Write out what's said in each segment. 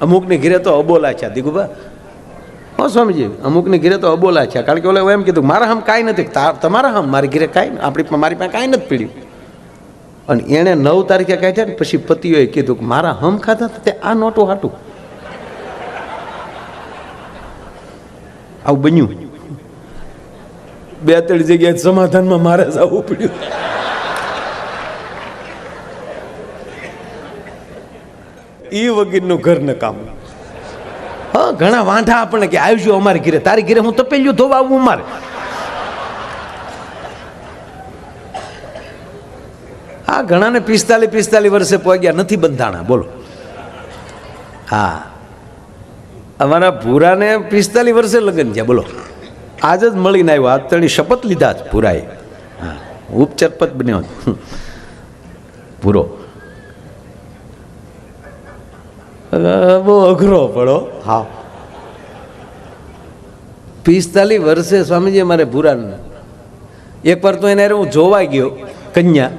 અમુકની ઘીરે તો અબોલા છે દીકુભા. હો સ્વામીજી, અમુકની ઘીરે તો અબોલા છે. કારણ કે ઓલે એમ કીધું મારા હમ કાંઈ નથી, તમારા હમ મારી ઘીરે કાંઈ, મારી પાસે કાંઈ નથી પીડ્યું. અને એણે 9 તારીખે કાઢ્યા ને પછી પતિઓએ કીધું કે મારા હમ ખાધા તે આ નોટો હાટું આવું બન્યું. 2-3 જગ્યાએ સમાધાનમાં મારે જવું પડ્યું. ઈ વગીરનું ઘર ને કામ. હા, ઘણા વાંઢા આપણને કે આવજો અમારી ઘીરે, તારી ઘીરે હું તપેલિયું ધોવા આવું અમારે. હા, ઘણાને 45 વર્ષે પહોંચ્યા નથી બંધાણા. બોલો. હા, અમારા ભૂરાને 45 વર્ષે લગ્ન છે. બોલો, આજ જ મળીને આવ્યો. આજ તેની શપથ લીધા જ ભૂરાએ. હા, ઉપચરપત બન્યો ભૂરો. બહુ અઘરો પડો. હા, 45 વર્ષે સ્વામીજી અમારે ભૂરાને એકવાર તો એને હું જોવા ગયો કન્યા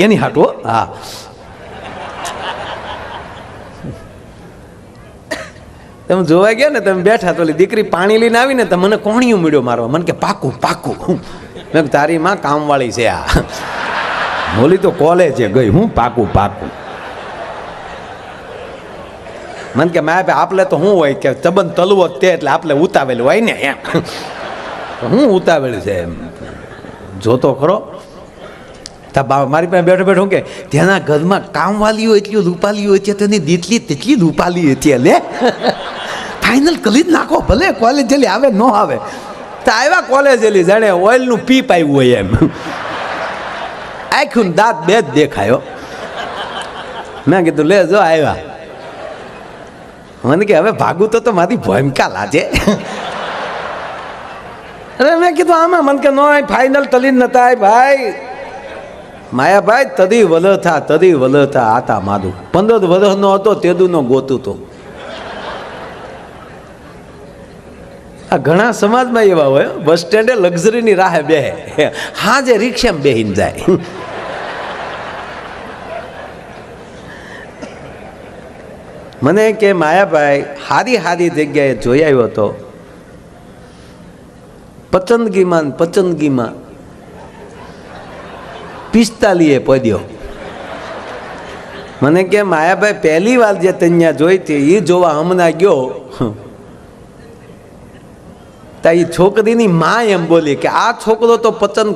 એની હાટો. હા, તમે જોવા ગયા ને, તમે બેઠા તો દીકરી પાણી લઈને આવીને તો મને કોણિયું મળ્યો મારવા. મને કે પાકું પાકું. મેં તારી માં કામવાળી છે આ, બોલી તો કોલેજે ગઈ. હું પાકું પાકું. મને કે માય આપણે તો શું હોય કે ચબન તલવો તે એટલે આપણે ઉતાવેલું હોય ને એમ. હું ઉતાવેલું છે એમ જોતો ખરો. મારી પાસે બેઠો બેઠો કે ત્યાંના ઘરમાં કામવાલીઓ એટલી રૂપાલીઓ હતી, તેની દીટલી તેટલી રૂપાલી હતી. લે ફાઇનલ કરી જ નાખો, ભલે કોલેજ જેલી આવે ન આવે. તો આવ્યા કોલેજ જેલી જાણે ઓઇલનું પીપ આવ્યું હોય એમ. આખું દાંત બે જ દેખાયો. મેં કીધું લે જો આવ્યા. મને કે હવે ભાગું તો મારી ભૂમિકા લાજે. અરે મેં કીધું આમાં મને કે નો ફાઇનલ તલી નતા ભાઈ. માયાભાઈ તદી વલથા આતા માદું 15 વર્ષનો હતો તેદુનો ગોતું તો. આ ઘણા સમાજમાં એવા હોય, બસ સ્ટેન્ડે લક્ઝરીની રાહે બેહે, હા જે રિક્ષામાં બેહીને જાય. મને કે માયાભાઈ હારી જગ્યાએ જોઈ આવ્યો હતો, પસંદગીમાં 45 પદ્યો. મને કે માયાભાઈ પહેલી વાર જે તન્યા જોઈ હતી એ જોવા હમણાં ગયો તા એ છોકરીની માં એમ બોલી કે આ છોકરો તો પસંદ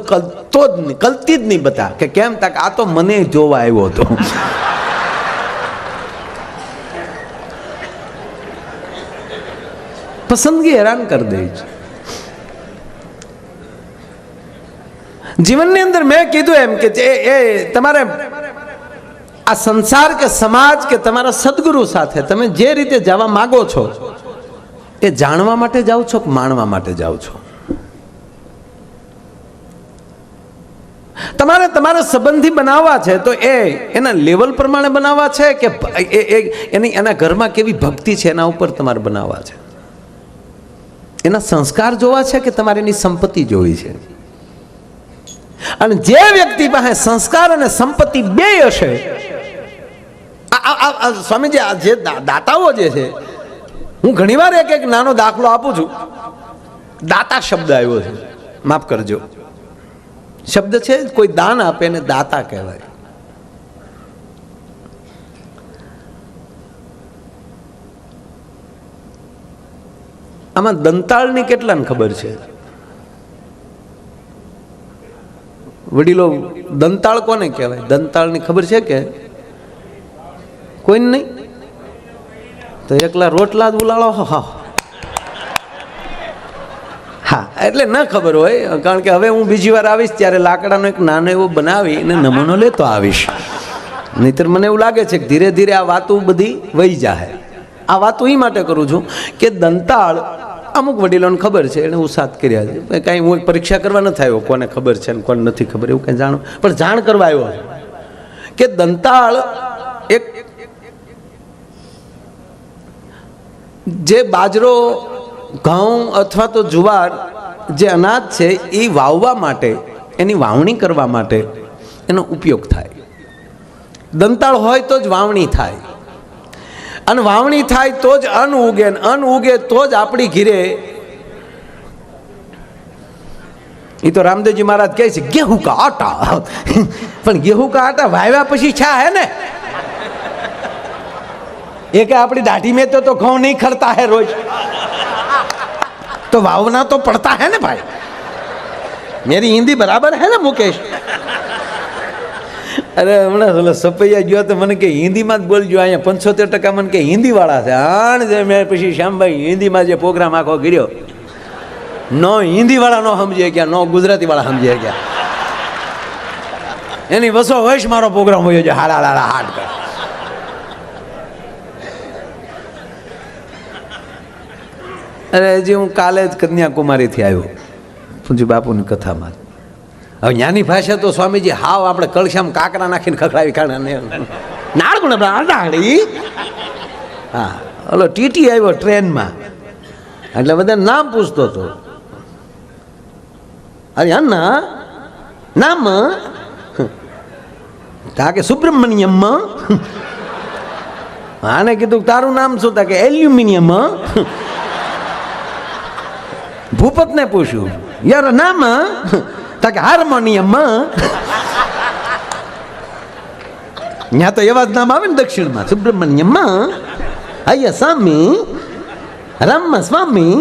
કરતી જ નહીં. બતા કે કેમ? તક આ તો મને જોવા આવ્યો હતો. પસંદગી હેરાન કરી દે છે જીવનની અંદર. મેં કીધું એમ કે એ તમારે આ સંસાર કે સમાજ કે તમારા સદગુરુ સાથે તમે જે રીતે જવા માંગો છો એ જાણવા માટે જાઓ છો કે માણવા માટે જાઓ છો? તમારે તમારા સંબંધી બનાવવા છે તો એના લેવલ પ્રમાણે બનાવવા છે કે એના ઘરમાં કેવી ભક્તિ છે એના ઉપર તમારે બનાવવા છે? એના સંસ્કાર જોવા છે કે તમારે એની સંપત્તિ જોવી છે? અને જે વ્યક્તિ પાસે સંસ્કાર અને સંપત્તિ બે હશે, સ્વામીજી આ જે દાતાઓ જે છે, હું ઘણીવાર એક નાનો દાખલો આપું છું. દાતા શબ્દ આવ્યો છે, માફ કરજો. શબ્દ છે કોઈ દાન આપે ને દાતા કહેવાય. આમાં દંતાળની કેટલાને ખબર છે? વડીલો દંતાળ કોને કહેવાય? દંતાળની ખબર છે કે કોઈને નહીં? તો એકલા રોટલા જ ઉલાળો. હા, એટલે ન ખબર હોય. કારણ કે હવે હું બીજી વાર આવીશ ત્યારે લાકડાનો એક નાનો એવો બનાવીને નમૂનો લેતો આવીશ. નહીતર મને એવું લાગે છે કે ધીરે ધીરે આ વાતો બધી વહી જાય. આ વાતો એ માટે કરું છું કે દંતાળ અમુક વડીલોને ખબર છે, એને ઉત્સાહ કર્યા છે. કાંઈ હું પરીક્ષા કરવા નથી આવ્યો કોને ખબર છે ને કોને નથી ખબર, એવું કંઈ જાણું, પણ જાણ કરવા આવ્યો છે કે દંતાળ એક જે બાજરો, ઘઉં અથવા તો જુવાર જે અનાજ છે એ વાવવા માટે, એની વાવણી કરવા માટે એનો ઉપયોગ થાય. દંતાળ હોય તો જ વાવણી થાય. અને વાવણી થાય તો જ અન્ન ઉગે, અન્ન ઉગે તો જ આપણી ઘીરે. એ તો રામદેવજી મહારાજ કહે છે गेहूं का आटा, પણ गेहूं का आटा વાવ્યા પછી છા હે ને. એ કે આપણી દાઢી में तो घઉં नहीं खड़ता है रोज, तो वावना तो पड़ता है ना भाई. मेरी हिंदी बराबर है ना मुकेश? અરે હમણાં સપૈયા ગયો તો મને કે હિન્દીમાં જ બોલજો, અહીંયા 75% મને કે હિન્દી વાળા છે. આણ જે મેં પછી શ્યામભાઈ હિન્દીમાં જે પ્રોગ્રામ આખો કર્યો, નો હિન્દી વાળા નો સમજે ગયા, નો ગુજરાતી વાળા સમજે ગયા. એની વસો વૈશ મારો પ્રોગ્રામ હોય છે હાડા લાડા હાડ કર. અરે હજી હું કાલે જ કન્યાકુમારીથી આવ્યો પૂજ્ય બાપુની કથામાં. હવે જ્ઞાની ભાષા તો સ્વામીજી હાવ આપણે કળશામાં કાકરા નાખીને ખખડાવી કાઢે. નાળગુણ નાળી. હા, ઓલો ટીટી આવ્યો ટ્રેનમાં, એટલે બધા નામ પૂછતો હતો. અરે અન્ના નામ તા કે સુબ્રમણ્યમ. આને કીધું તારું નામ શું? તા કે એલ્યુમિનિયમ. ભૂપતને પૂછ્યું યાર નામ? તા કે હાર્મોનિયમ. ત્યાં તો એવા જ નામ આવે ને દક્ષિણમાં, સુબ્રમણ્યમ, અయ్య સ્વામી, રામ સ્વામી.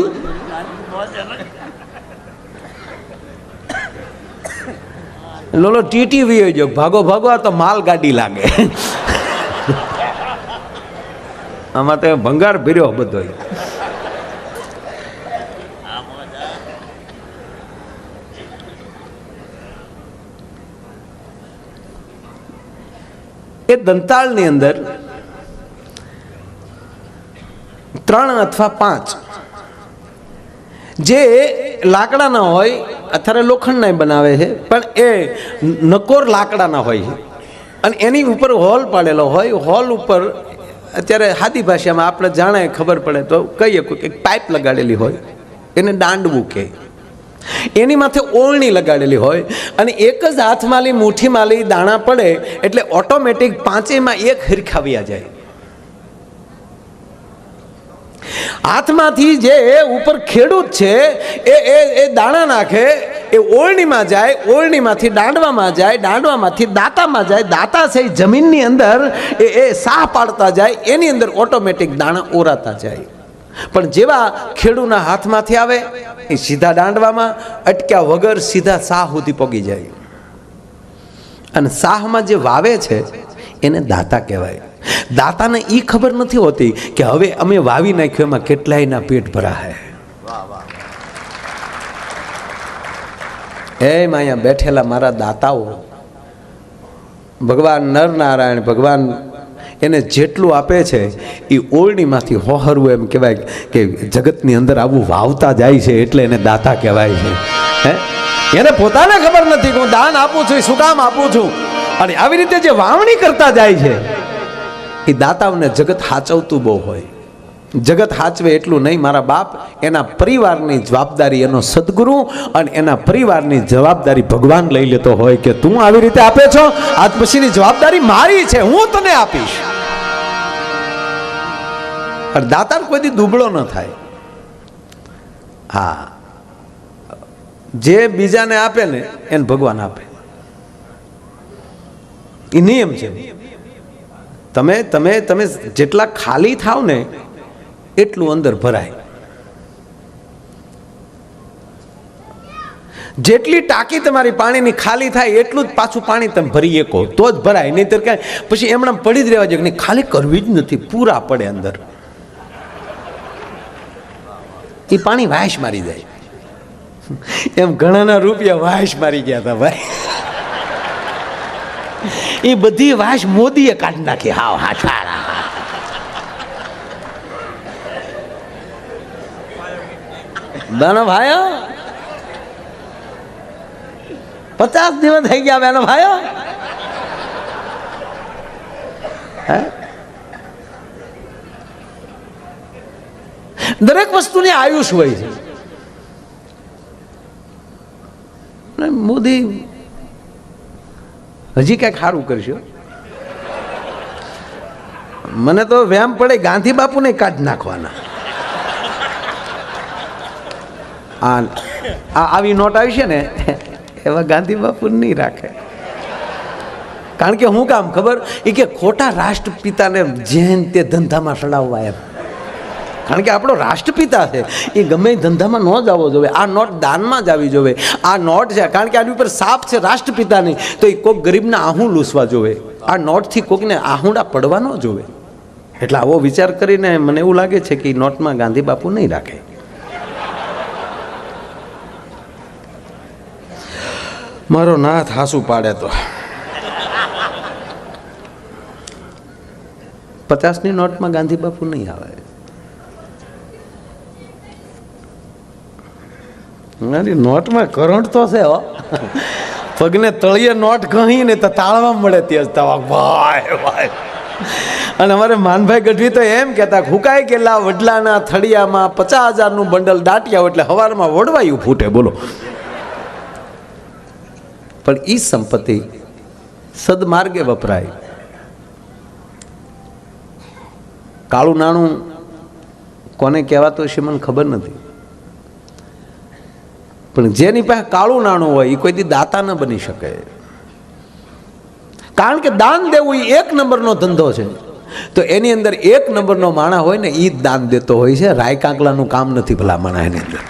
લોલો ટીટી વી જો ભાગો ભાગો, આ તો માલ ગાડી લાગે. આમાં તો ભંગાર ભર્યો બધો. એ દંતાળની અંદર 3 અથવા 5 જે લાકડાના હોય, અત્યારે લોખંડના બનાવે છે, પણ એ નકોર લાકડાના હોય છે અને એની ઉપર હોલ પાડેલો હોય. હોલ ઉપર અત્યારે સાદી ભાષામાં આપણે જાણે ખબર પડે તો કહીએ કે પાઇપ લગાડેલી હોય, એને દાંડવું કહે. એની માથે ઓળણી લગાડેલી હોય અને એક જ હાથમાં લી મુઠ્ઠીમાં લી દાણા પડે એટલે ઓટોમેટિક 5માં 1 હરખાવ્યા જાય. હાથમાંથી જે ઉપર ખેડૂત છે એ દાણા નાખે, એ ઓળણીમાં જાય, ઓળણીમાંથી દાંડવામાં જાય, દાંડવામાંથી દાંતામાં જાય, દાંતા છે જમીનની અંદર એ સાહ પાડતા જાય, એની અંદર ઓટોમેટિક દાણા ઓરાતા જાય. પણ જેવા ખેડૂના હાથમાંથી આવે એ સીધા દાંડવામાં અટક્યા વગર સીધા સાહ સુધી પગી જાય. અને સાહમાં જે વાવે છે એને દાતા કહેવાય. દાતાને એ ખબર નથી હોતી કે હવે અમે વાવી નાખ્યું એમાં કેટલાયના પેટ ભરાય. એમ અહીંયા બેઠેલા મારા દાતાઓ, ભગવાન નરનારાયણ ભગવાન એને જેટલું આપે છે એ ઓળણીમાંથી હોહરવું, એમ કહેવાય કે જગતની અંદર આવું વાવતા જાય છે એટલે એને દાતા કહેવાય છે. હે, એને પોતાને ખબર નથી કે હું દાન આપું છું, શું કામ આપું છું. અને આવી રીતે જે વાવણી કરતા જાય છે એ દાતાઓને જગત હાચવતું બહુ હોય. જગત હાચવે એટલું નહીં, મારા બાપ એના પરિવારની જવાબદારી એનો સદગુરુ અને એના પરિવારની જવાબદારી ભગવાન લઈ લેતો હોય કે તું આવી રીતે આપે છો, આજ પછીની જવાબદારી મારી છે, હું તને આપીશ. પણ દાતાર કોઈ દી દુબળો ન થાય. હા, જે બીજાને આપે ને એને ભગવાન આપે, એ નિયમ છે. તમે તમે તમે જેટલા ખાલી થાવ ને એટલું અંદર ભરાય. જેટલી ટાંકી તમારી પાણીની ખાલી થાય એટલું જ પાછું પાણી તમે ભરી શકો તો જ ભરાય, નહીંતર કાંઈ પછી એમણે પડી જ રહેવા જોઈએ કે ખાલી કરવી જ નથી, પૂરા પડે અંદર. એ પાણી વાયશ મારી જાય. એમ ઘણાના રૂપિયા વાયશ મારી ગયા હતા ભાઈ. એ બધી વાયશ મોદીએ કાઢી નાખી. હાવ હાથ બેનો ભાઈઓ, 50 દિવસ થઈ ગયા બેનો ભાઈઓ. દરેક વસ્તુની આયુષ હોય છે. મોદી હજી કંઈક સારું કરશે. મને તો વ્યાયામ પડે ગાંધી બાપુને કાઢી નાખવાના. આવી નોટ આવી છે ને એવા ગાંધી બાપુ નહીં રાખે. કારણ કે હું કામ ખબર એ કે ખોટા રાષ્ટ્રપિતાને જેન તે ધંધામાં સડાવવા એમ. કારણ કે આપણો રાષ્ટ્રપિતા છે એ ગમે ધંધામાં ન જવો જોઈએ. આ નોટ દાનમાં જ આવી જોઈએ. આ નોટ છે કારણ કે આની ઉપર સાપ છે રાષ્ટ્રપિતાની, તો એ કોઈક ગરીબના આહું લૂસવા જોવે. આ નોટથી કોઈકને આહુડા પડવા ન જોવે. એટલે આવો વિચાર કરીને મને એવું લાગે છે કે નોટમાં ગાંધી બાપુ નહીં રાખે. મારો નાથ હાસુ પાડે તો 50ની નોટમાં ગાંધી બાપુ નહીં આવે. મારી નોટમાં કરંટ તો છે હો. પગને તળિયે નોટ કહી ને તો તાળવા મળે ત્યાં ભાઈ ભાઈ. અને અમારે માનભાઈ ગઢવી તો એમ કહેતા હુકાઈ ગયેલા વડલાના થળિયામાં 50,000નું બંડલ દાટ્યા એટલે હવારમાં વડવાયું ફૂટે. બોલો. પણ ઈ સંપત્તિ સદમાર્ગે વપરાય. કાળું નાણું કોને કહેવાતું હશે મને ખબર નથી, પણ જેની પાસે કાળું નાણું હોય એ કોઈ દી દાતા ન બની શકે. કારણ કે દાન દેવું એ 1 નંબરનો ધંધો છે. તો એની અંદર 1 નંબરનો માણા હોય ને એ જ દાન દેતો હોય છે. રાય કાંકલાનું કામ નથી ભલા માણા એની અંદર.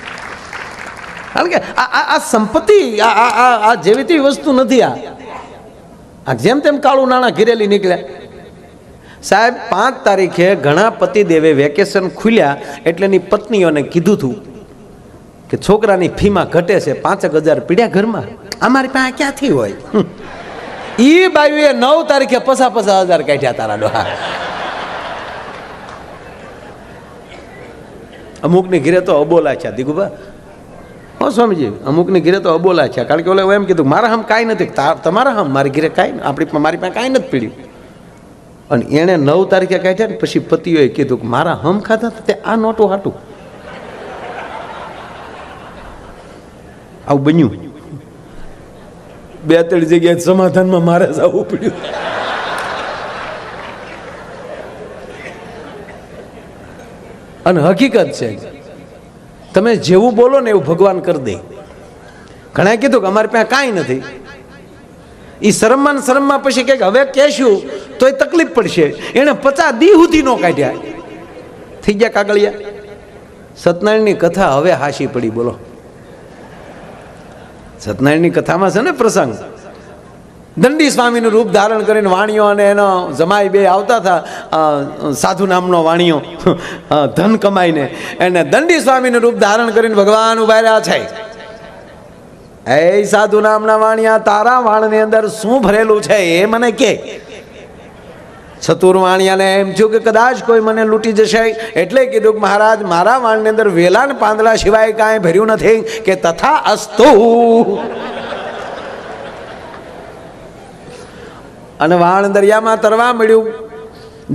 કારણ કે આ સંપત્તિ આ જેવી તેવી વસ્તુ નથી. આ જેમ તેમ કાળું નાણાં ઘિરેલી નીકળ્યા. સાહેબ 5 તારીખે ઘણા પતિદેવે વેકેશન ખુલ્યા એટલે એની પત્નીઓને કીધું હતું કે છોકરાની ફીમાં ઘટે છે, 5,000 પીડ્યા ઘરમાં. અમારી પાસે ક્યાંથી હોય? ઈ બાયુએ 9 તારીખે 50,000 કાઢ્યા તારા ડોહા. અમુકની ઘીરે તો અબોલા છે દીકુભા. હો સ્વામીજી, અમુકની ઘીરે તો અબોલા છે. કારણ કે ઓલે એમ કીધું મારા હમ કાંઈ નથી, તમારા હમ મારી ઘીરે કાંઈ મારી પાસે કાંઈ નથી પીડ્યું. અને એણે 9 તારીખે કાઢ્યા ને પછી પતિઓએ કીધું કે મારા હમ ખાધા તે આ નોટો હાટું. આવું બન્યું. 2-3 જગ્યાએ સમાધાનમાં મારે જવું પડ્યું. અને હકીકત છે તમે જેવું બોલો ને એવું ભગવાન કરી દે. ઘણા કીધું કે અમારી પાસે કાંઈ નથી. એ શરમમાં પછી કે હવે કહેશું તો એ તકલીફ પડશે. એને 50 દી સુધી નો કાઢ્યા. થઈ ગયા કાગળિયા. સત્યનારાયણની કથા હવે હાશી પડી. બોલો. સત્યનારાયણની કથામાં છે ને પ્રસંગ, દંડી સ્વામીનું રૂપ ધારણ કરીને વાણિયો અને એનો જમાઈ બે આવતા હતા. સાધુ નામનો વાણિયો ધન કમાઈને એને દંડી સ્વામીનું રૂપ ધારણ કરીને ભગવાન ઉભા રહ્યા છે. એ સાધુ નામના વાણિયા, તારા વાણની અંદર શું ભરેલું છે એ મને કે. ચતુર વાણિયાને એમ થયું કે કદાચ કોઈ મને લૂંટી જશે એટલે કીધું કે મહારાજ મારા વાણની અંદર વેલા ને પાંદડા સિવાય કાંઈ ભર્યું નથી. કે તથા અસ્તુ. અને વાણ દરિયામાં તરવા મળ્યું.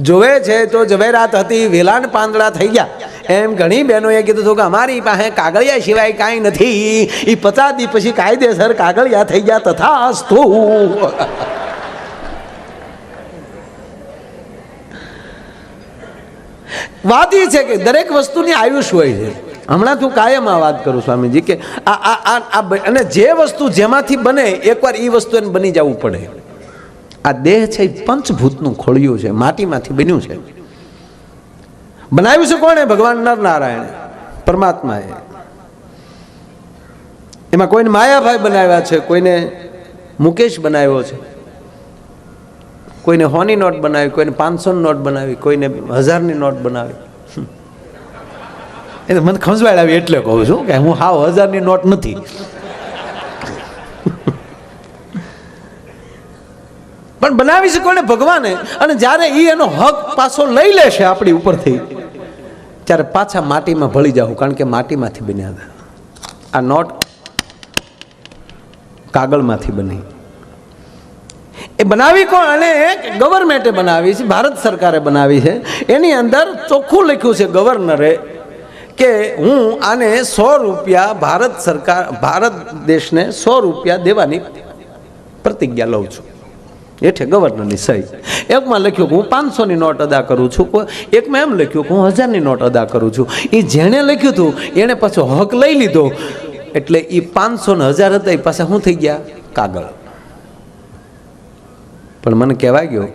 જોવે છે તો ઝવેરાત હતી, વેલા ને પાંદડા થઈ ગયા. એમ ઘણી બહેનોએ કીધું હતું કે અમારી પાસે કાગળિયા સિવાય કાંઈ નથી. એ 50 દી પછી કાયદેસર કાગળિયા થઈ ગયા. તથા અસ્તુ. વાત એ છે કે દરેક વસ્તુની આયુષ હોય છે. હમણાં તું કાયમ આ વાત કરું સ્વામીજી કે અને જે વસ્તુ જેમાંથી બને એકવાર એ વસ્તુ એને બની જવું પડે. આ દેહ છે એ પંચભૂતનું ખોળિયું છે, માટીમાંથી બન્યું છે. બનાવ્યું છે કોણે? ભગવાન નરનારાયણ પરમાત્માએ. એમાં કોઈને માયાભાઈ બનાવ્યા છે, કોઈને મુકેશ બનાવ્યો છે, કોઈને 100ની નોટ બનાવી, કોઈને 500ની નોટ બનાવી, કોઈને 1000ની નોટ બનાવી. એ મને ખંજવાળ આવી એટલે કહું છું કે હું હાવ 1000ની નોટ નથી. પણ બનાવી છે કોને? ભગવાને. અને જ્યારે એ એનો હક પાછો લઈ લેશે આપણી ઉપરથી ત્યારે પાછા માટીમાં ભળી જાવ. કારણ કે માટીમાંથી બન્યા હતા. આ નોટ કાગળમાંથી બની. એ બનાવી કોણ? અને ગવર્મેન્ટે બનાવી છે, ભારત સરકારે બનાવી છે. એની અંદર ચોખ્ખું લખ્યું છે ગવર્નરે કે હું આને 100 રૂપિયા ભારત સરકાર ભારત દેશને 100 રૂપિયા દેવાની પ્રતિજ્ઞા લઉં છું. હેઠે ગવર્નરની સહી. એકમાં લખ્યું કે હું 500ની નોટ અદા કરું છું, એકમાં એમ લખ્યું કે હું 1000ની નોટ અદા કરું છું. એ જેણે લખ્યું હતું એણે પાછો હક લઈ લીધો, એટલે એ 500 ને 1000 હતા એ પાછા શું થઈ ગયા? કાગળ. પણ મને કહેવાય ગયો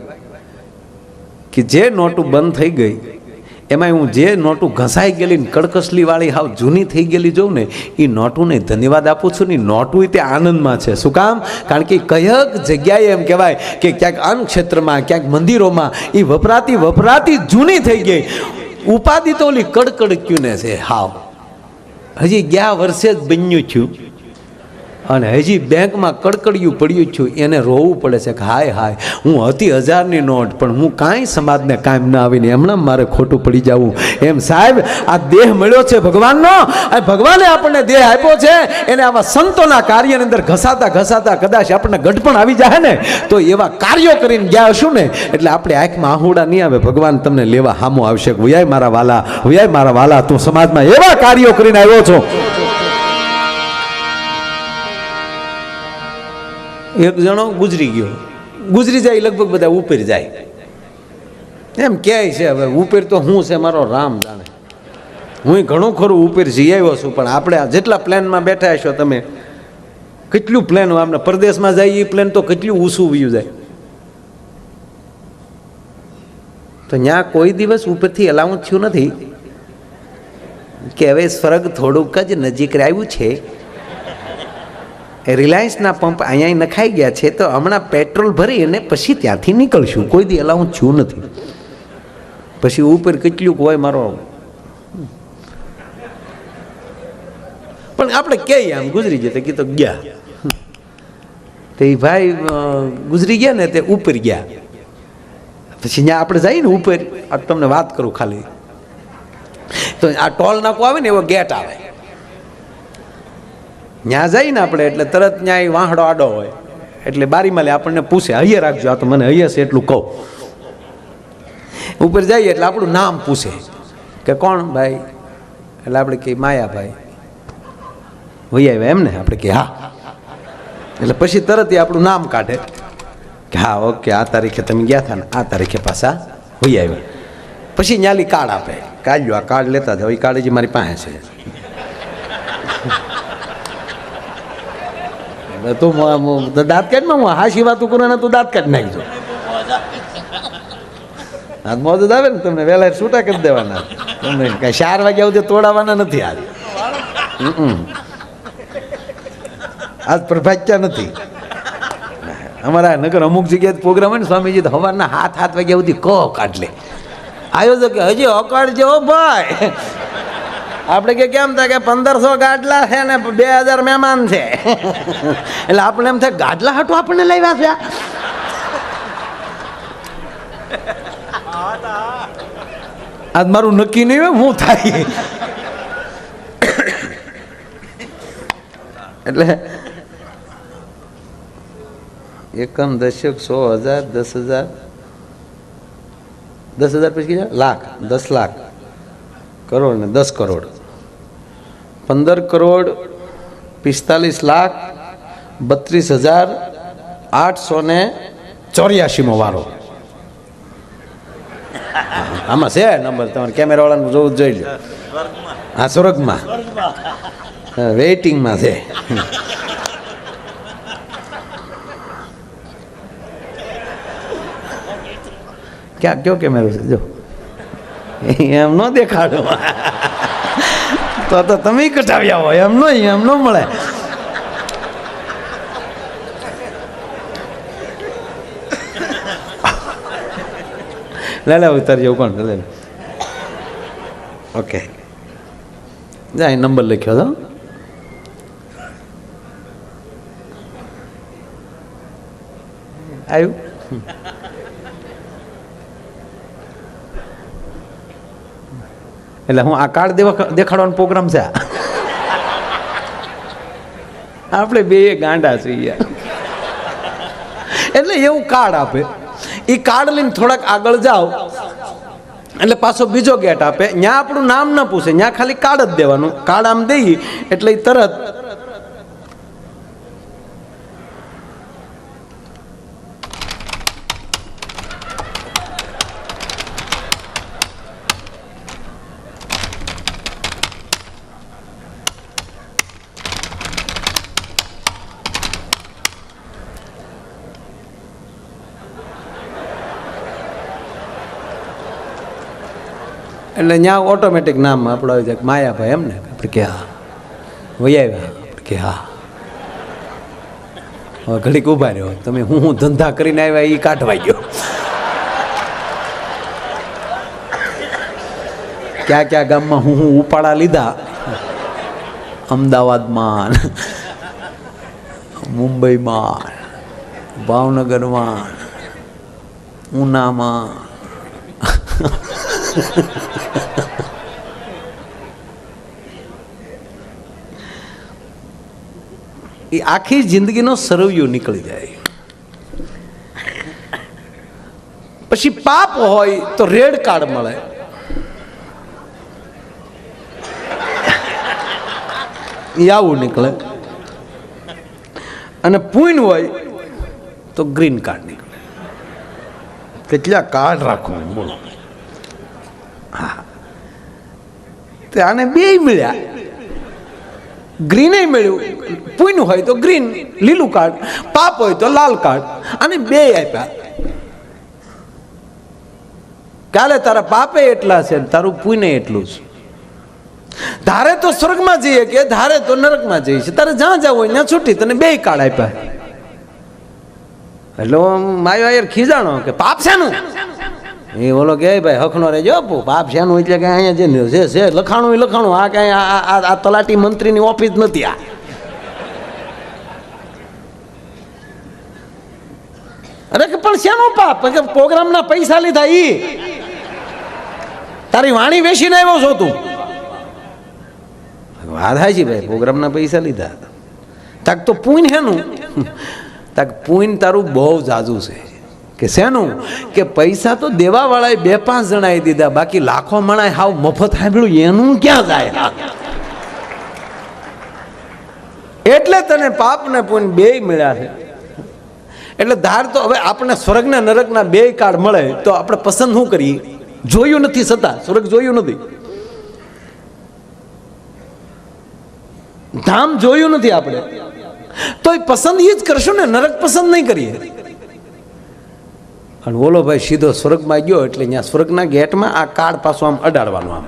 કે જે નોટું બંધ થઈ ગઈ એમાં હું જે નોટું ઘસાઈ ગયેલી કડકસલી વાળી હાવ જૂની થઈ ગયેલી જોઉં ને, એ નોટુને ધન્યવાદ આપું છું ને. નોટું તે આનંદમાં છે. શું કામ? કારણ કે કયક જગ્યાએ એમ કહેવાય કે ક્યાંક અન્ન ક્ષેત્રમાં, ક્યાંક મંદિરોમાં એ વપરાતી જૂની થઈ ગઈ. ઉપાધિ તો ઓલી કડકડક્યું ને છે હાવ. હજી ગયા વર્ષે જ બન્યું છું અને હજી બેંકમાં કડકડિયું પડ્યું છું. એને રોવું પડે છે કે હાય હાય, હું હતી 1000ની નોટ પણ હું કાંઈ સમાજને કાયમ ના આવીને એમણાં મારે ખોટું પડી જવું. એમ સાહેબ, આ દેહ મળ્યો છે ભગવાનનો, અને ભગવાને આપણને દેહ આપ્યો છે. એને આવા સંતોના કાર્યની અંદર ઘસાતા કદાચ આપણને ગઢપણ આવી જાય ને, તો એવા કાર્યો કરીને ગયા હશું ને, એટલે આપણે આંખમાં આહુડા નહીં આવે. ભગવાન તમને લેવા હામો આવશે. વયાય મારા વાલા, તું સમાજમાં એવા કાર્યો કરીને આવ્યો છો. એક જણો ગુજરી ગયો, ગુજરી જાય લગભગ બધા ઉપર જાય એમ કહે છે. હવે ઉપર તો હું છે મારો રામ જાણે. હું ઘણું ખરું ઉપર જઈ આવ્યો છું, પણ આપણે જેટલા પ્લેનમાં બેઠા છો તમે, કેટલું પ્લેન આપણે પરદેશમાં જાય એ પ્લેન તો કેટલું ઊંચું વયું જાય. તો ત્યાં કોઈ દિવસ ઉપરથી અલાઉન્સ થયું નથી કે હવે સ્વર્ગ થોડુંક જ નજીક આવ્યું છે, રિલાયન્સના પંપ અહીંયા નખાઈ ગયા છે, તો હમણાં પેટ્રોલ ભરી અને પછી ત્યાંથી નીકળશું. કોઈ દી અલાઉન્સ થયું નથી. પછી ઉપર કેટલું હોય મારો, પણ આપણે કહીએ આમ ગુજરી જતા કે તો ગયા. તો એ ભાઈ ગુજરી ગયા ને તે ઉપર ગયા. પછી ત્યાં આપણે જઈએ ને ઉપર, આ તમને વાત કરું ખાલી, તો આ ટોલ નાકો આવે ને એવો ગેટ આવે. ત્યાં જઈએ ને આપણે એટલે તરત ત્યાં વાહડો આડો હોય, એટલે બારીમાં લે આપણને પૂછે, હૈયે રાખજો, આ તો મને હૈયે છે એટલું કહું. ઉપર જઈએ એટલે આપણું નામ પૂછે કે કોણ ભાઈ, એટલે આપણે કે માયાભાઈ. વહી આવ્યા એમ ને? આપણે કે હા. એટલે પછી તરત એ આપણું નામ કાઢે કે હા ઓકે, આ તારીખે તમે ગયા હતા ને આ તારીખે પાછા વહી આવ્યા. પછી ન્યાલી કાર્ડ આપે, કાઢ્યો આ કાર્ડ લેતા જાઓ. એ કાર્ડ જે મારી પાસે છે. તું દાંત કાઢમાં હું હાશી વાતું કરું ને તું દાંત કાઢી નાખજો. હાથ મોજ આવે ને તમને વહેલા છૂટા કરી દેવાના. તમને કઈ 4 વાગ્યા સુધી તોડાવવાના નથી. આજ પ્રભાત્યા નથી અમારા નગર. અમુક જગ્યાએ પ્રોગ્રામ હોય ને સ્વામીજી તો સવારના 7 વાગ્યા સુધી કહો કાઢ લે. આયોજક હજી અકાળજો ભાઈ. આપણે કે કેમ થાય કે 1500 ગાડલા છે ને 2000 મહેમાન છે, એટલે આપણે એમ થાય ગાડલા હાટું આપણને લાવ્યા છે. આજ મારું નક્કી નહીં હોય હું થાય. એટલે એકમ દશક 100,000 10,000 10,000 પછી લાખ 10 લાખ કરોડ ને 10 કરોડ 15 કરોડ 45 લાખ 32,884 વારો. આમાં છે નંબર, તમારે કેમેરા વાળાનું જોવું જોઈ લો. હા, સ્વર્ગમાં વેઇટિંગમાં છે. ક્યાં કયો કેમેરો છે? જો એમ ન દેખાડો તો તમે કટાવ્યા હોય એમ ન મળે. લે ઉતારજો કોણ લે. ઓકે, જાય નંબર લખ્યો હતો. આવ્યું? એટલે હું આ કાર્ડ દેખાડવાનો પ્રોગ્રામ છે. આપણે બે ગાંડા છીએ. એટલે એવું કાર્ડ આપે. એ કાર્ડ લઈને થોડાક આગળ જાઓ એટલે પાછો બીજો ગેટ આપે. ત્યાં આપણું નામ ન પૂછે, ત્યાં ખાલી કાર્ડ જ દેવાનું. કાર્ડ આમ દઈ એટલે તરત એટલે ત્યાં ઓટોમેટિક નામ આપણો આવી જાય માયાભાઈ એમ ને આપણે કે હા વહી આવ્યા આપણે કે હા હવે ઘડીક ઊભા રહ્યો તમે હું ધંધા કરીને આવ્યા એ કાઢવા ગયો ક્યાં ક્યાં ગામમાં હું ઉપાડા લીધા અમદાવાદમાં મુંબઈમાં ભાવનગરમાં ઉનામાં એ આખી જિંદગીનો સરવૈયો નીકળી જાય. પછી પાપ હોય તો રેડ કાર્ડ મળે, આવું નીકળે, અને પુણ્ય હોય તો ગ્રીન કાર્ડ નીકળે. કેટલા કાર્ડ રાખવું બોલો? હા, તો આને બે મળ્યા, ગ્રીને મળ્યું, પુણ્ય હોય તો ગ્રીન લીલું કાર્ડ, પાપ હોય તો લાલ કાર્ડ, અને બે આપ્યા. કાલે તારા પાપે એટલા છે તારું પુણ્ય એટલું છે. ધારે તો સ્વર્ગમાં જઈએ કે ધારે તો નરકમાં જઈએ છે, તારે જ્યાં જવું હોય ત્યાં છૂટી, તને બે કાર્ડ આપ્યા. એટલે માયો યાર ખીજાણો કે પાપ છે નું એ બોલો કે ભાઈ હખનો રહેજો, પાપ છે નું એટલે કે અહીંયા જે છે લખાણું એ લખાણું, આ કઈ આ તલાટી મંત્રીની ઓફિસ નથી. આ અરે કે પણ શેનો પાપ? કે પ્રોગ્રામના પૈસા લીધા ઈ તારી વાણી વેચીને આવ્યો છો તું. વાત હાચી ભાઈ, પ્રોગ્રામના પૈસા લીધા. તાક તો પુણ્ય હેનું? તાક પુણ્ય તારું બહુ જાજુ છે. કે શેનું? કે પૈસા તો દેવા વાળાએ 2-5 જણાએ દીધા, બાકી લાખો મણાએ હાવ મફત સાંભળ્યું, એનું ક્યાં જાય? એટલે તને પાપ ને પુણ્ય બે મળ્યા છે. એટલે ધાર તો હવે આપણે સ્વર્ગ ને નરકના બે કાર્ડ મળે તો આપણે પસંદ શું કરીએ? જોયું નથી છતાં, સ્વર્ગ જોયું નથી, ધામ જોયું નથી આપણે, તો એ પસંદ એ જ કરશું ને, નરક પસંદ નહીં કરીએ. અને બોલો ભાઈ સીધો સ્વર્ગમાં ગયો એટલે ત્યાં સ્વર્ગના ગેટમાં આ કાર્ડ પાછું આમ અડાડવાનું,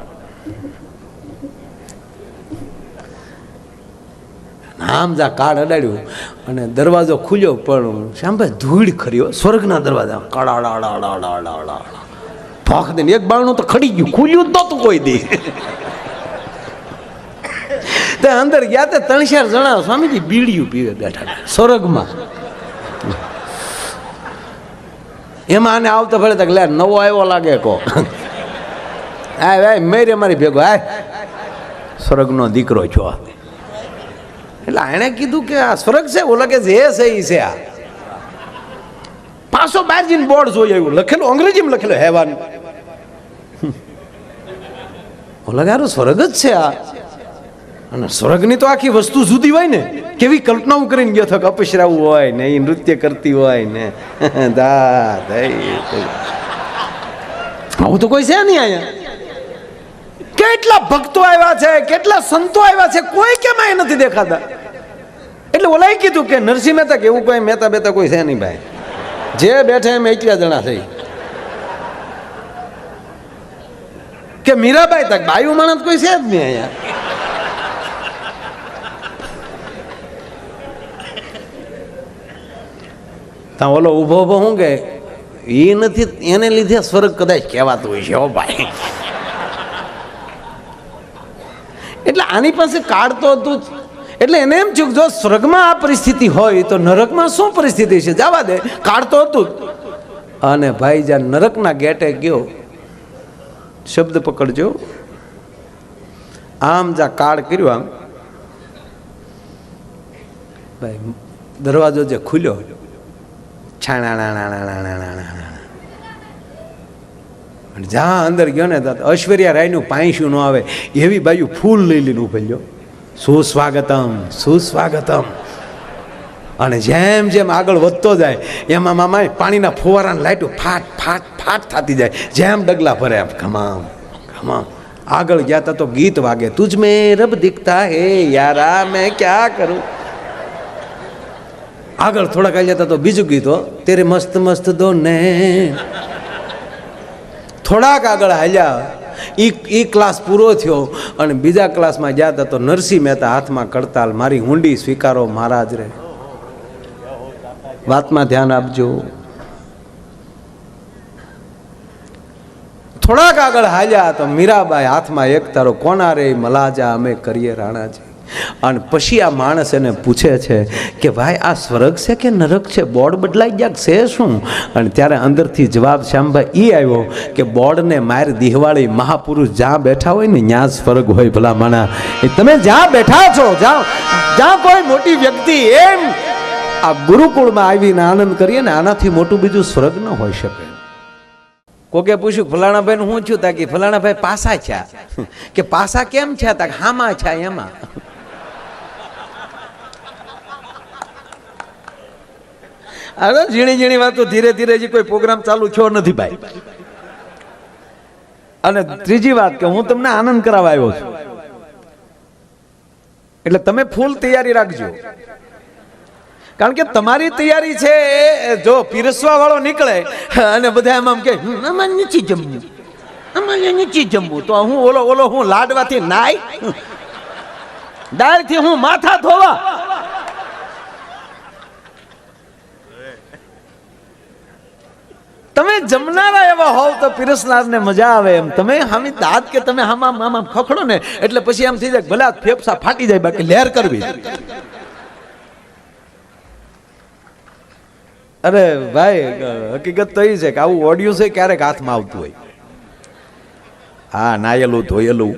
આમ જા કાર્ડ અડાડ્યું અને દરવાજો ખુલ્યો, પણ શ્યામભાઈ ધૂળ ખરી સ્વર્ગના દરવાજા કડાડાડાડાડાડા ભાખ દે. એક બારણું તો ખડી ગયું, ખુલ્યું જ નહોતું કોઈ દી. તે અંદર ગયા તે 3-4 જણા સ્વામીજી બીડીયું પીવે બેઠા સ્વર્ગમાં. એમાં આને આવતા ભલે તક લે નવો આવ્યો લાગે કો આ મેરે મારી ભેગો આ સ્વર્ગનો દીકરો છો. એટલે એણે કીધું કે આ સ્વર્ગ છે, ઓલા કે જે છે એ છે. આ પાછો બહાર જઈને બોર્ડ જોઈ આવ્યું, લખેલું અંગ્રેજીમાં લખેલું હેવાન. ઓલા કે સ્વર્ગ જ છે આ. અને સ્વર્ગની તો આખી વસ્તુ જુદી હોય ને, કેવી કલ્પનાઓ કરીને ગયો થક અપસરાવું હોય ને, એ નૃત્ય કરતી હોય ને, આવું તો કોઈ છે નહીં અહીંયા. કેટલા ભક્તો આવ્યા છે, કેટલા સંતો આવ્યા છે, કોઈ કેમ અહીં નથી દેખાતા. એટલે ઓલાએ કીધું કે નરસિંહ મહેતા કે એવું કોઈ મહેતા બેતા કોઈ છે નહીં ભાઈ, જે બેઠે એમ એટલા જણા થઈ. કે મીરાબાઈ તક બાયુ માણસ કોઈ છે જ નહીં અહીંયા. ત્યાં ઓલો ઊભો ઊભો શું કે એ નથી, એને લીધે સ્વર્ગ કદાચ કહેવાતું હોય છે હો ભાઈ. એટલે આની પાસે કાર્ડ તો હતું જ. એટલે એને એમ થયું જો સ્વર્ગમાં આ પરિસ્થિતિ હોય તો નરકમાં શું પરિસ્થિતિ છે, જવા દે, કાર્ડ તો હતું જ. અને ભાઈ જ્યાં નરકના ગેટે ગયો, શબ્દ પકડજો, આમ જ્યાં કાર્ડ કર્યું આમ ભાઈ દરવાજો જે ખુલ્યો, જ્યાં અંદર ગયો ને ઐશ્વર્યા રાયનું પાંચું ન આવે એવી બાજુ ફૂલ લઈ લઈને ઉભેલ ગયો, સુસ્વાગતમ સુસ્વાગતમ. અને જેમ જેમ આગળ વધતો જાય એમાં મામા પાણીના ફુવારાની લાઈટો ફાટ ફાટ ફાટ થતી જાય, જેમ ડગલા ભરે આમ ખમામ ખમામ. આગળ ગયા તા તો ગીત વાગે, તુજ મેં રબ દિખતા હે યારા મેં ક્યા કરું. આગળ થોડાક આવી જતા તો બીજું ગીત હો, તેરે મસ્ત મસ્ત દો ને. થોડાક આગળ હાલ્યા એ ક્લાસ પૂરો થયો અને બીજા ક્લાસમાં ગયા હતા તો નરસિંહ મહેતા હાથમાં કડતાલ, મારી હુંડી સ્વીકારો મહારાજ રે. વાતમાં ધ્યાન આપજો. થોડાક આગળ હાલ્યા તો મીરાબાઈ હાથમાં એક તારો કોના રે મલાજા અમે કરીએ રાણાજી. અને પછી આ માણસ એને પૂછે છે કે ભાઈ આ સ્વર્ગ છે કે નરક છે, બોર્ડ બદલાઈ ગયા છે શું? અને ત્યારે અંદરથી જવાબ શ્યામભાઈ એ આવ્યો કે બોર્ડને માર દિહવાળી મહાપુરુષ જ્યાં બેઠા હોય ને ત્યાં જ સ્વર્ગ હોય. ભલા માણા તમે જ્યાં બેઠા છો, જ્યાં કોઈ મોટી વ્યક્તિ એમ આ ગુરુકુળમાં આવીને આનંદ કરીએ ને આનાથી મોટું બીજું સ્વર્ગ ન હોઈ શકે. કોકે પૂછ્યું ફલાણા ભાઈ હું છું તા કે ફલાણા ભાઈ પાસા છે કે પાસા કેમ છે તા હામાં છે એમાં. હવે ઝીણી ઝીણી વાતો ધીરે ધીરે જે કોઈ પ્રોગ્રામ ચાલુ થયો નથી ભાઈ. અને ત્રીજી વાત કે હું તમને આનંદ કરાવવા આવ્યો છું એટલે તમે ફૂલ તૈયારી રાખજો. કારણ કે તમારી તૈયારી છે જો પીરસવા વાળો નીકળે અને બધા એમ કે અમારે નથી જમવું, અમારે નથી જમવું, તો હું ઓલો હું લાડવાથી નાય દાળથી હું માથા ધોવા. તમે જમનારા એવા હોવ તો પીરસનારને મજા આવે એમ. તમે હામી દાંત કે તમે હામાં ખખડો ને એટલે પછી એમ થઈ જાય ભલે ફેફસા ફાટી જાય બાકી લહેર કરવી. અરે ભાઈ હકીકત તો એ છે કે આવું ઓડિયો છે ક્યારેક હાથમાં આવતું હોય. હા નાયેલું ધોયેલું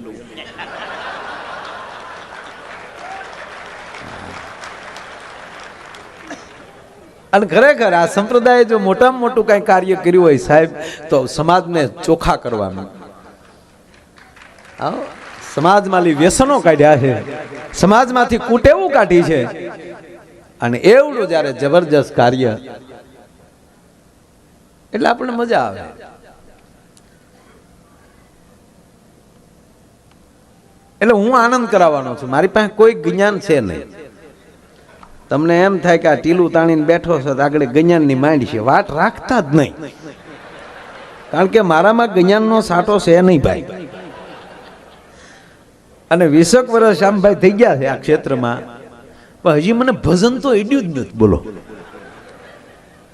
અને ખરેખર આ સંપ્રદાય જો મોટામાં મોટું કઈ કાર્ય કર્યું હોય સાહેબ તો સમાજને ચોખ્ખા કરવાનું. સમાજમાં વ્યસનો કાઢ્યા છે, સમાજમાંથી કુટેવું કાઢી છે અને એવડું જયારે જબરજસ્ત કાર્ય એટલે આપણને મજા આવે. એટલે હું આનંદ કરાવવાનો છું. મારી પાસે કોઈ જ્ઞાન છે નહીં. તમને એમ થાય કે આ ટીલું તાણીને બેઠો છે આગળ જ્ઞાનની માંડ છે, વાટ રાખતા જ નહીં. કારણ કે મારામાં જ્ઞાનનો સાટો છે નહીં ભાઈ. અને 20 વર્ષ શ્યામભાઈ થઈ ગયા છે આ ક્ષેત્રમાં, પણ હજી મને ભજન તો એડ્યું જ નથી. બોલો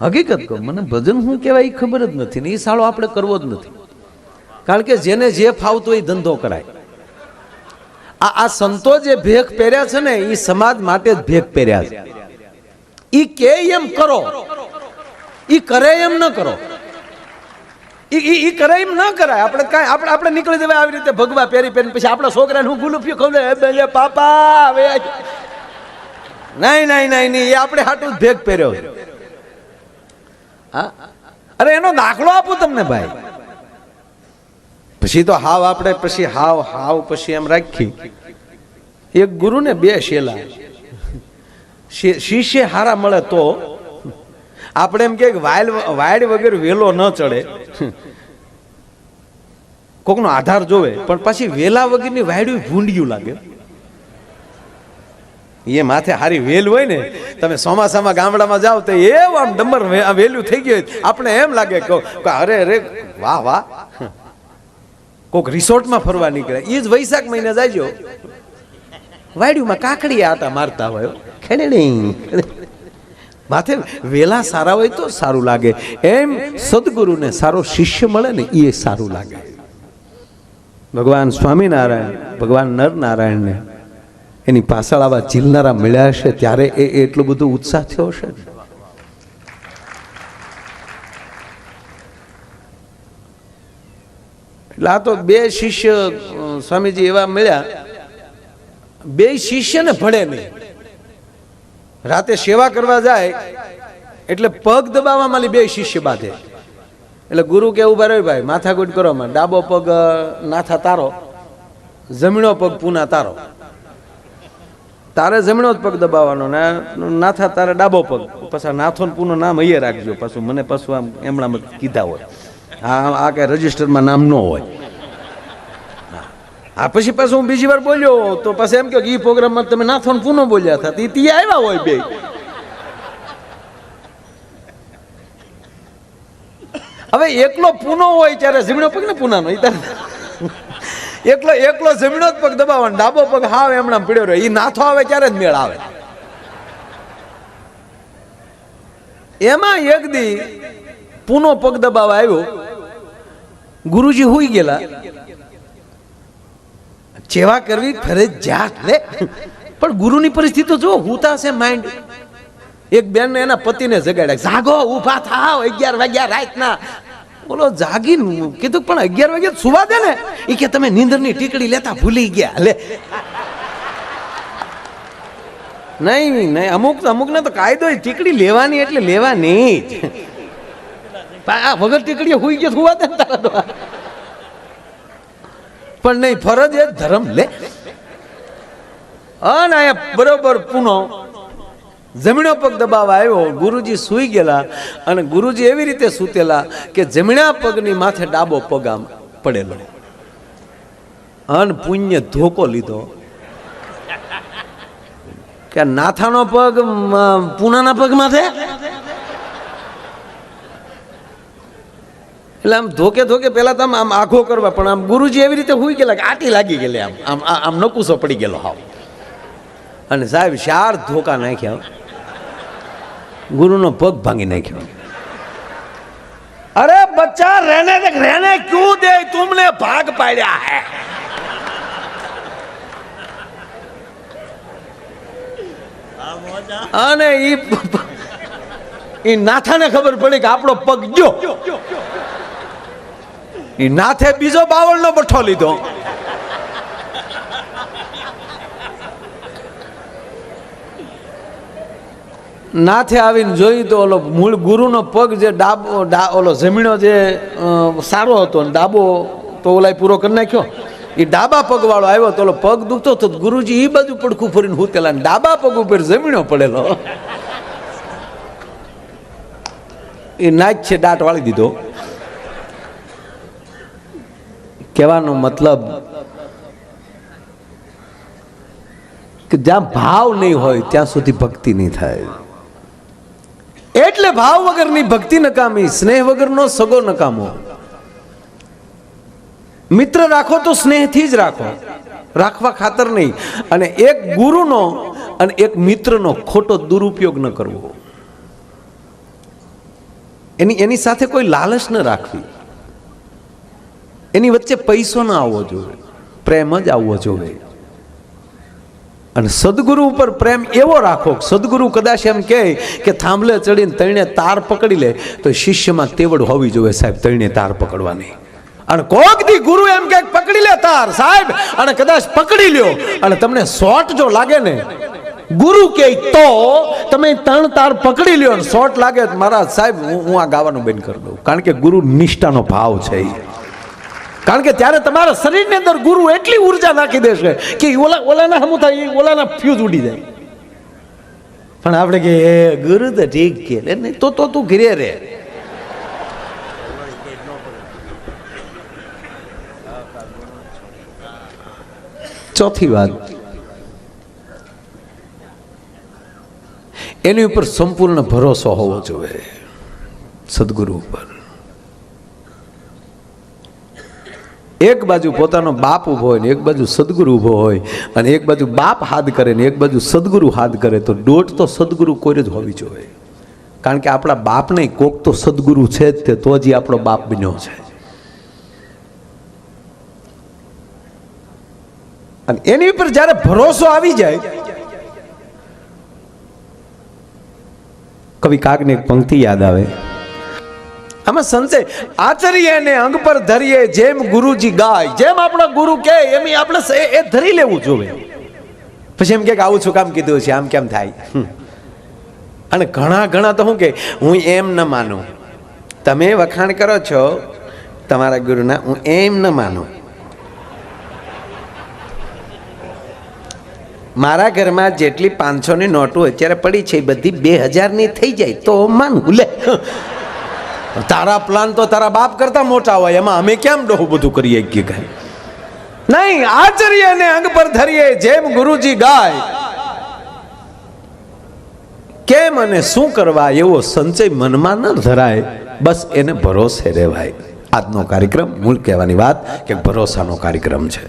હકીકત કહું, મને ભજન શું કહેવાય એ ખબર જ નથી ને એ સાળો આપણે કરવો જ નથી. કારણ કે જેને જે ફાવતો એ ધંધો કરાય. આ સંતો જે ભેખ પહેર્યા છે ને એ સમાજ માટે જ ભેખ પહેર્યા છે. ઈ કે એમ કરો, ઈ કરે એમ ન કરો, ઈ કરે એમ ન કરાય. આપણે કાંઈ આપણે નીકળી જવાય આવી રીતે ભગવા પહેરી પહેરીને પછી આપણા છોકરાને હું ગુલુફી ખવડે પાપા હવે નહીં નહીં નહીં નહીં એ આપણે હાટું જ ભેગ પહેર્યો. હા અરે એનો દાખલો આપું તમને ભાઈ. પછી તો હાવ આપણે પછી હાવ પછી એમ રાખી. એક ગુરુને 2 શેલા, શિષ્ય હારા મળે તો આપણે એમ કે વાયડ વગર વેલો ન ચડે, કોકનો આધાર જોવે, પણ પછી વેલા વગરની વાયડું ભૂંડિયું લાગે. એ માથે હારી વેલ હોય ને, તમે ચોમાસામાં ગામડામાં જાઓ તો એવું આમ ડંબર વેલ્યુ થઈ ગયું આપણે એમ લાગે કે અરે અરે વાહ વાહ. કોક રિસોર્ટમાં ફરવા નીકળે એ જ વૈશાખ મહિને જાયજો વાયડુમાં કાકડી આટા મારતા હોય ખેડેડી માથે વેલા સારા હોય તો સારું લાગે. એમ સદગુરુને સારો શિષ્ય મળે ને એ સારું લાગે. ભગવાન સ્વામિનારાયણ, ભગવાન નરનારાયણને એની પાછળ આવા ચીલનારા મળ્યા હશે ત્યારે એ એટલું બધું ઉત્સાહ થયો હશે. એટલે આ તો 2 શિષ્ય સ્વામીજી એવા મળ્યા, 2 શિષ્યને ભળે નહીં. રાતે સેવા કરવા જાય એટલે પગ દબાવવામાં 2 શિષ્ય બાંધે. એટલે ગુરુ કે ઉભા રહ્યો ભાઈ માથાકૂટ કરો, ડાબો પગ નાથા તારો, જમણો પગ પૂના તારો. તારે જમણો જ પગ દબાવવાનો ને નાથા તારે ડાબો પગ. પાછા નાથો ને પૂનો નામ અહીંયા રાખજો, પાછું મને પાછું આમ એમણામાં કીધા હોય. આ કઈ રજીસ્ટરમાં નામ ન હોય. આ પછી પાછું હું બીજી વાર બોલ્યો તો પછી એમ કે એ પ્રોગ્રામમાં તમે નાથો ને પૂનો બોલ્યા હતા તે આવ્યા હોય 2. હવે એકલો પૂનો હોય ત્યારે જમણો પગ ને પૂનાનો એકલો એકલો જમીનો જ પગ દબાવવાનો, ડાબો પગ હાવ એમણામ પડ્યો રહ્યો. એ નાથો આવે ત્યારે જ મેળ આવે. એમાં એક દી પૂનો પગ દબાવવા આવ્યો, ગુરુજી હુઈ ગયેલા. સેવા કરવી ફરજિયાત લે, પણ ગુરુની પરિસ્થિતિ જો હુતા છે માઇન્ડ. એક બેન ને એના પતિને જગાડ્યા, જાગો ઉભા થાવ, 11 વાગ્યા રાતના. બોલો જાગીને કીધું પણ 11 વાગ્યા સુવા દે ને. એ કે તમે નીંદરની ટીકડી લેતા ભૂલી ગયા. લે નહીં નહીં, અમુક ને તો કાયદો ટીકડી લેવાની એટલે લેવાની જ. વગર ટીકડીએ હુઈ ગયો સુવા દે ને તારા તો. પણ નહીં, ફરજ એ ધર્મ લે. અને અહીંયા બરોબર પૂનો જમણો પગ દબાવવા આવ્યો. ગુરુજી સૂઈ ગયેલા અને ગુરુજી એવી રીતે સૂતેલા કે જમણા પગની માથે ડાબો પગ આમ પડેલો. અન પુણ્ય ધોકો લીધો કે નાથાનો પગ પૂનાના પગ માથે. એટલે આમ ધોકે ધોકે પેલા તો આમ આખો કરવા, પણ આમ ગુરુજી એવી રીતે હુઈ ગયેલા કે આટી લાગી ગયેલી, આમ આમ નકુસો પડી ગયેલો હાવ. અને સાહેબ 4 ધોકા નાખ્યા, ગુરુનો પગ ભાંગી નાખ્યો. અરે બચ્ચા રહેને ક્यों दे, तुमने भाग पाड्या है. અને ઈ નાથાને ખબર પડી કે આપણો પગ ગયો. ઈ નાથે બીજો 52 નો બઠ્ઠો લીધો. નાથે આવીને જોયું તો ઓલો મૂળ ગુરુનો પગ જે ડાબો ઓલો જમીનો જે સારો હતો ને ડાબો તો ઓલાય પૂરો કરી નાખ્યો. એ ડાબા પગ વાળો આવ્યો તો ઓલો પગ દુખતો તો ગુરુજી એ બાજુ પડખું ફરીને હુતેલા, ડાબા પગ ઉપર જમીનો પડેલો. એ નાચ છે દાંત વાળી દીધો. કહેવાનો મતલબ કે જ્યાં ભાવ નહીં હોય ત્યાં સુધી ભક્તિ નહીં થાય. એટલે ભાવ વગરની ભક્તિ નકામી, સ્નેહ વગરનો સગો નકામો. મિત્ર રાખો તો સ્નેહથી જ રાખો, રાખવા ખાતર નહીં. અને એક ગુરુનો અને એક મિત્રનો ખોટો દુરુપયોગ ન કરવો. એની સાથે કોઈ લાલચ ન રાખવી. એની વચ્ચે પૈસો ના આવવો જોઈએ, પ્રેમ જ આવવો જોઈએ. અને સદગુરુ ઉપર પ્રેમ એવો રાખો, સદગુરુ કદાચ એમ કહે કે થાંભલે ચડીને તણે તાર પકડી લે તો શિષ્યમાં તેવડ હોવી જોઈએ સાહેબ, તણે તાર પકડવાની. અને કોક દી ગુરુ એમ કે પકડી લે તાર સાહેબ, અને કદાચ પકડી લ્યો અને તમને શોર્ટ જો લાગે ને, ગુરુ કે તો તમે 3 તાર પકડી લ્યો અને શોર્ટ લાગે મારા સાહેબ હું આ ગાવાનું બંધ કરી દઉં. કારણ કે ગુરુ નિષ્ઠાનો ભાવ છે. કારણ કે ત્યારે તમારા શરીરની અંદર ગુરુ એટલી ઉર્જા નાખી દેશે કે ઓલાના હમું થાય, ઓલાના ફ્યુઝ ઉડી જાય. પણ આપણે કે ગુરુ તો ઠીક કે તો તું ઘરે રે. ચોથી વાત, એની ઉપર સંપૂર્ણ ભરોસો હોવો જોઈએ, સદગુરુ ઉપર. એક બાજુ પોતાનો બાપ ઊભો હોય ને એક બાજુ સદગુરુ ઊભો હોય, અને એક બાજુ બાપ હાથ કરે ને એક બાજુ સદગુરુ હાથ કરે, તો દોટ તો સદગુરુ કોઈ જ હોવી જોઈએ. કારણ કે આપણા બાપ નહીં, કોક તો સદગુરુ છે જ તે, તો જ આપણો બાપ બન્યો છે. અને એની ઉપર જ્યારે ભરોસો આવી જાય, કવિ કાગને એક પંક્તિ યાદ આવે. આમાં સંજય આચરીએ ને અંગ પર ધરીએ, જેમ ગુરુજી ગાય, જેમ આપણા ગુરુ કહે એમ આપણે એ ધરી લેવું જોઈએ. પછી એમ કે આવું શું કામ કીધું છે, આમ કેમ થાય. અને ઘણા તો શું કે હું એમ ન માનું. તમે વખાણ કરો છો તમારા ગુરુના, હું એમ ન માનું. મારા ઘરમાં જેટલી 500 ની નોટો અત્યારે પડી છે એ બધી 2000 ની થઈ જાય તો માનું. લે તારા પ્લાન તો તારા બાપ કરતા મોટા હોય, એમાં અમે કેમ ડોહું બધું કરીએ કે કઈ નહીં. આચરીએ ને અંગ પર ધરીએ, જેમ ગુરુજી ગાય, કેમ અને શું કરવા એવો સંચય મનમાં ન ધરાય, બસ એને ભરોસે રહેવાય. આજનો કાર્યક્રમ મૂળ કહેવાની વાત કે ભરોસાનો કાર્યક્રમ છે,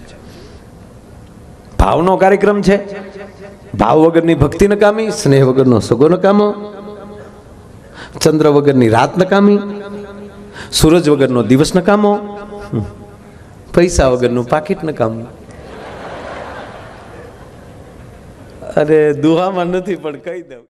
ભાવનો કાર્યક્રમ છે. ભાવ વગરની ભક્તિ નકામી, સ્નેહ વગરનો સગો નકામો, ચંદ્ર વગરની રાત નકામી, સૂરજ વગરનો દિવસ નકામો, પૈસા વગરનું પાકીટ નકામું. અરે દુહામાં નથી પણ કહી દઉં.